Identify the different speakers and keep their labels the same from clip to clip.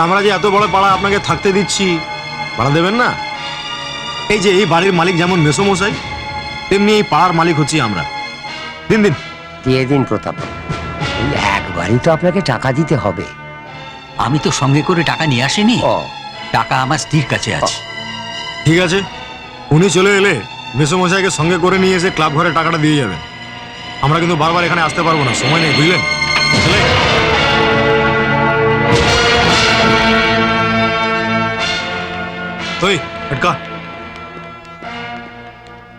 Speaker 1: আমরা যে এত বড় পাড়া আপনাকে থাকতে দিচ্ছি, ভাড়া দেবেন না? এই যে এই বাড়ির মালিক যেমন মেসোমশাই, তেমনি এই পাড়ার মালিক হচ্ছি আমরা। দিন দিন।
Speaker 2: দিয়ে দিন প্রতাপ, এই একবারই তো আপনাকে টাকা দিতে হবে।
Speaker 3: আমি তো সঙ্গে করে টাকা নিয়ে আসিনি,
Speaker 2: ও
Speaker 3: টাকা আমার স্ত্রীর কাছে আছে।
Speaker 1: ঠিক আছে, উনি চলে এলে মেসোমশাইকে সঙ্গে করে নিয়ে এসে ক্লাব ঘরে টাকাটা দিয়ে যাবেন। আমরা কিন্তু বারবার এখানে আসতে পারবো না, সময় নেই, বুঝলেন? চলে ওই হটকা।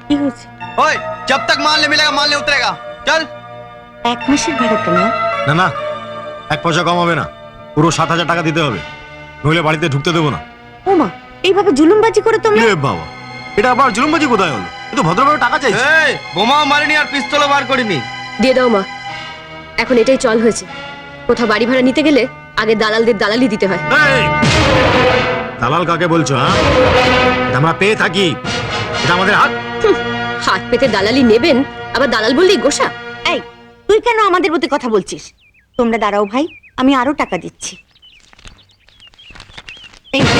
Speaker 4: কি হয়েছে?
Speaker 5: ओए जब तक माल नहीं मिलेगा माल नहीं उतरेगा। चल।
Speaker 4: এক মাসের ভাড়া তো না।
Speaker 1: না না, এক পয়সা কম হবে না, পুরো 7,000 টাকা দিতে হবে, নইলে বাড়িতে ঢুকতে দেবো না।
Speaker 4: ও মা, এইভাবে জুলুমবাজি করে তোমরা?
Speaker 1: এ বাবা, এটা আবার জুলুমবাজি কোথায় হলো? এ তো ভদ্রভাবে টাকা চাইছে।
Speaker 5: এই বোমাও মারিনি আর পিস্তলও বার করিনি।
Speaker 6: দিয়ে দাও মা, এখন এটাই চল হয়েছে। কোথাও বাড়ি ভাড়া নিতে গেলে আগে দালালদের দালালি দিতে হয়।
Speaker 1: এই, দালাল কাকে বলছো? হ্যাঁ, এটা আমরা পেয়ে থাকি, এটা আমাদের হাত।
Speaker 6: হাত পেতে দালালি নেবেন, আবার দালাল বললেই গোসা।
Speaker 4: এই, তুই কেন আমাদের মধ্যে কথা বলছিস? তোমরা দাঁড়াও ভাই, আমি আরো টাকা দিচ্ছি। এই নে।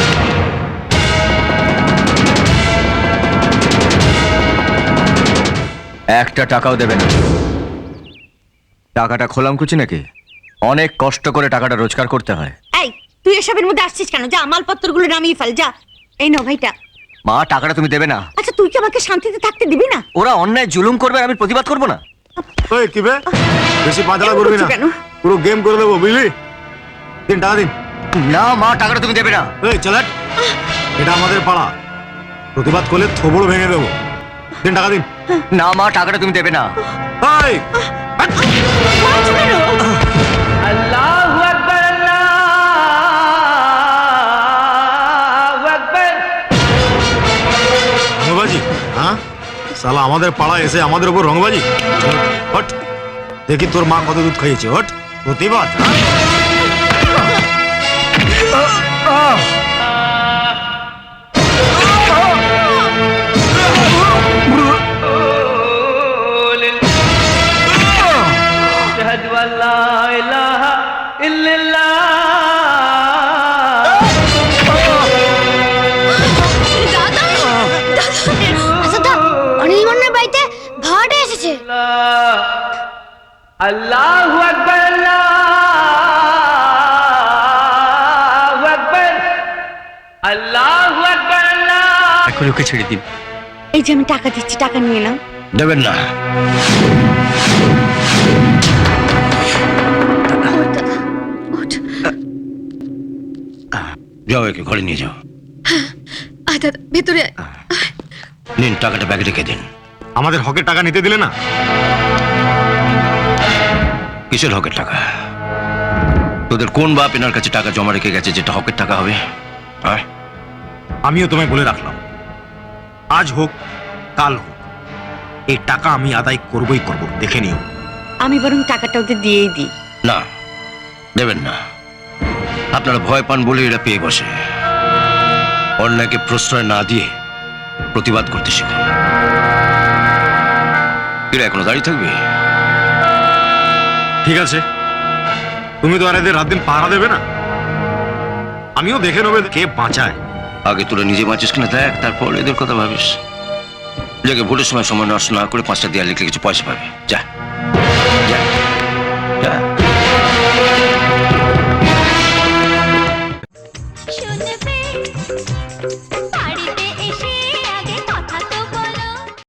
Speaker 5: একটা টাকাও দেবে না। টাকাটা খোলাম কুচি নাকি? অনেক কষ্ট করে টাকাটা রোজগার করতে হয়।
Speaker 4: এই, তুই এসবের মধ্যে আসছিস কেন? যা, মালপত্রগুলো নামিয়ে ফেল, যা। এই নাও ভাইটা।
Speaker 5: মা টাকাটা তুমি দেবে না?
Speaker 4: আচ্ছা, তুই কি আমাকে শান্তিতে থাকতে দিবি না?
Speaker 5: ওরা অন্যায় জুলুম করবে আর আমি প্রতিবাদ করব না?
Speaker 1: ওই কি বে, বেশি পাঁচলা করবি না,
Speaker 4: করছো কেন?
Speaker 1: পুরো গেম করে দেবো, বুঝলি? দিন টাকা দিন।
Speaker 5: না মা, টাকাটা তুমি দেবে না।
Speaker 1: এই চল হাট। এটা আমাদের পাড়া, প্রতিবাদ করলে থোবড় ভেঙে দেবো। দিন টাকা দিন।
Speaker 5: না মা, টাকাটা তুমি দেবে না।
Speaker 1: এই, হাট।
Speaker 4: মারছো কেন?
Speaker 1: রংবাজি? হ্যাঁ, শালা আমাদের পাড়ায় এসে আমাদের উপর রংবাজি? হট, দেখি তোর মা কত দুধ খাইয়েছে। হট, প্রতিবাদ।
Speaker 7: অনিল মন্নার বাড়িতে ভাড়াটে এসেছে।
Speaker 8: আল্লাহু আকবার, আল্লাহু আকবার, আল্লাহু আকবার, আল্লাহ।
Speaker 3: এখন ওকে ছেড়ে দিন।
Speaker 4: এই যে আমি টাকা দিচ্ছি, টাকা নিয়ে নাও।
Speaker 5: দেবেন না। যাও, একে ঘরে নিয়ে যাও।
Speaker 6: দাদা ভেতরে আয়।
Speaker 5: নিন, টাকাটা ব্যাগে রেখে দিন।
Speaker 1: আমাদের হকের টাকা নিতে দিলে না?
Speaker 5: কিসের হকের টাকা? তোদের কোন বাপ এনার কাছে টাকা জমা রেখে গেছে যেটা হকের টাকা হবে? হ্যাঁ,
Speaker 1: আমিও তোমায় বলে রাখলাম, আজ হোক কাল হোক, এই টাকা আমি আদায় করবই করব, দেখে নিও।
Speaker 4: আমি বরং টাকাটা ওদের দিয়েই দিই।
Speaker 5: না, দেবেন না। আপনারা ভয় পান বলে এরা পেয়ে বসে। অন্যায়কে প্রশ্রয় না দিয়ে প্রতিবাদ করতে শিখুন। এরা এখনো দাঁড়িয়ে থাকবে?
Speaker 1: ঠিক আছে, তুমি তো আর এদের রাত দিন পাহারা দেবে না, আমিও দেখে নেবো কে বাঁচায়।
Speaker 5: আগে তোরা নিজে বাঁচিস কিনা দেখ, তারপর এদের কথা ভাবিস। যাকে ভোটের সময় সময় নষ্ট না করে 5টা দেয়াল লিখলে কিছু পয়সা পাবে। যা যা যা।
Speaker 7: শুনবে বাড়িতে